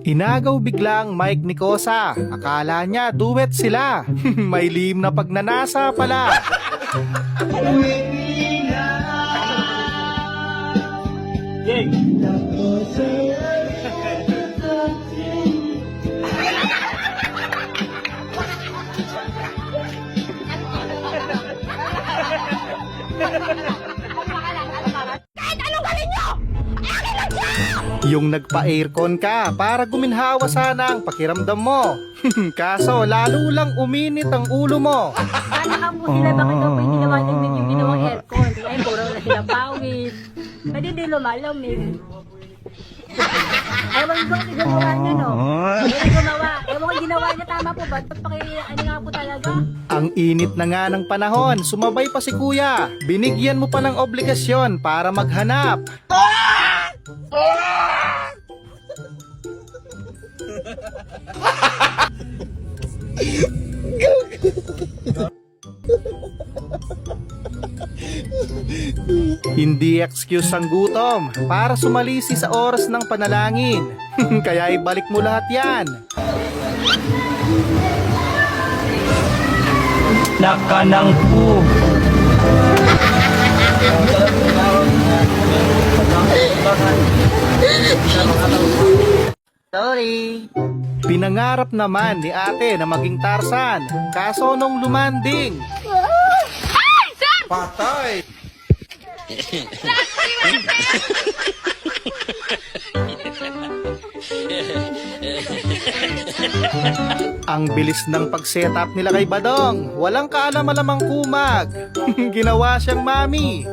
Inagaw biglang Mike ni Kosa. Akala niya duet sila. May lihim na pagnanasa pala. Yung nagpa-aircon ka para guminhawa sana ang pakiramdam mo. Kaso lalo lang uminit ang ulo mo. Sana po sila, bakit daw po yung ginawa niyang yung ginawang aircon? Ay, puro na sila pawis. Pwede di lumalamig. Ewan ko kung ginawa niya, no? Ewan gumawa. Ewan ko ginawa niya, tama po ba? Ano nga po talaga? Ang init na nga ng panahon, sumabay pa si kuya. Binigyan mo pa ng obligasyon para maghanap. Hindi excuse ang gutom para sumalisi sa oras ng panalangin. Kaya ibalik mo lahat yan. Nakanang po. Sorry. Pinangarap naman ni ate na maging Tarzan. Kaso nung lumanding, patay! Ang bilis ng pag-setup nila kay Badong. Walang kaalam-alamang kumag. Ginawa siyang mami.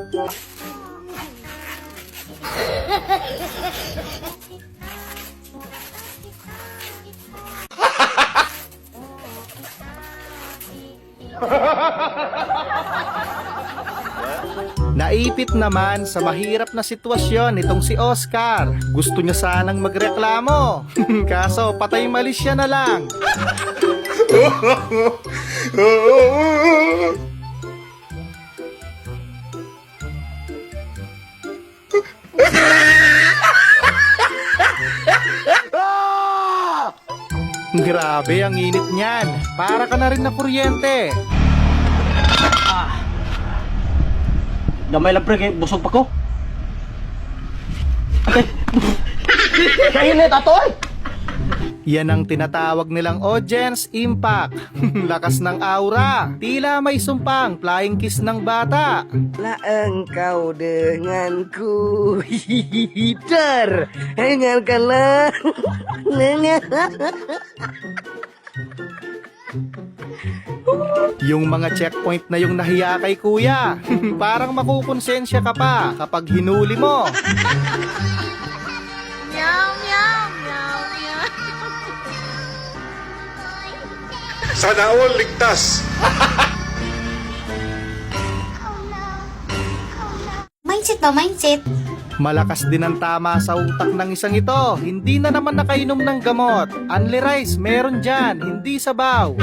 Naipit naman sa mahirap na sitwasyon nitong si Oscar. Gusto niya sanang magreklamo. Kaso patay mali siya na lang. Grabe ang init niyan. Para ka na rin na kuryente. Damay lang pre, busog pa ko. Kainit atoy! Yan ang tinatawag nilang audience impact. Lakas ng aura. Tila may sumpang flying kiss ng bata. Lah engkau denganku. Hihihitar. Dengarkanlah. Yung mga checkpoint na yung nahiya kay kuya. Parang makukonsensya ka pa kapag hinuli mo. Meow, meow, meow, meow. Sana all ligtas. Mindset ba? Mindset? Malakas din ang tama sa utak ng isang ito. Hindi na naman nakainom ng gamot. Only rice, meron dyan. Hindi sabaw.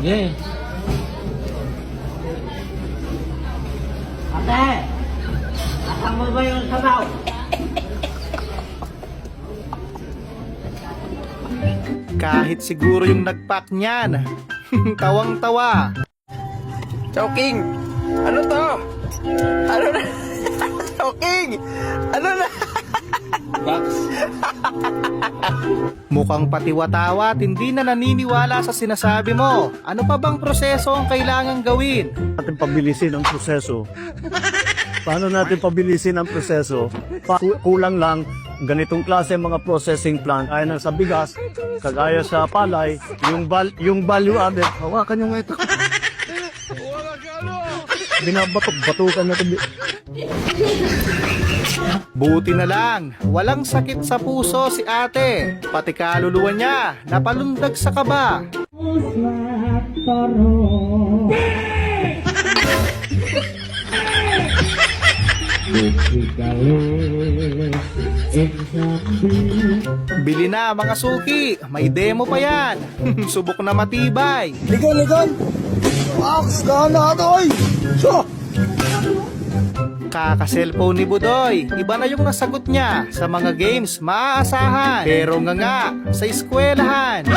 Yeah. Ate! Asan mo ba yung sabaw? Kahit siguro yung nagpack niyan. Tawang-tawa. Choking. Ano to? Ano na? Choking. Ano na? Mukhang patiwatawa at hindi na naniniwala sa sinasabi mo. Ano pa bang proseso ang kailangang gawin? Natin pabilisin ang proseso. Paano natin pabilisin ang proseso? Kulang lang ganitong klase mga processing plant ay sa bigas, kagaya sa palay, yung value added. Hawakan nyo nga ito. Binabatok-batukan na ito. Buti na lang, walang sakit sa puso si ate. Pati kaluluwa niya, napalundag sa kaba. Bili na mga suki, may demo pa yan. Subok na matibay. Ligon, ligon. Box, gana ito, oy. So. Kaka-cellphone ni Budoy, iba na yung nasagot niya sa mga games maaasahan. Pero nga sa eskwelahan.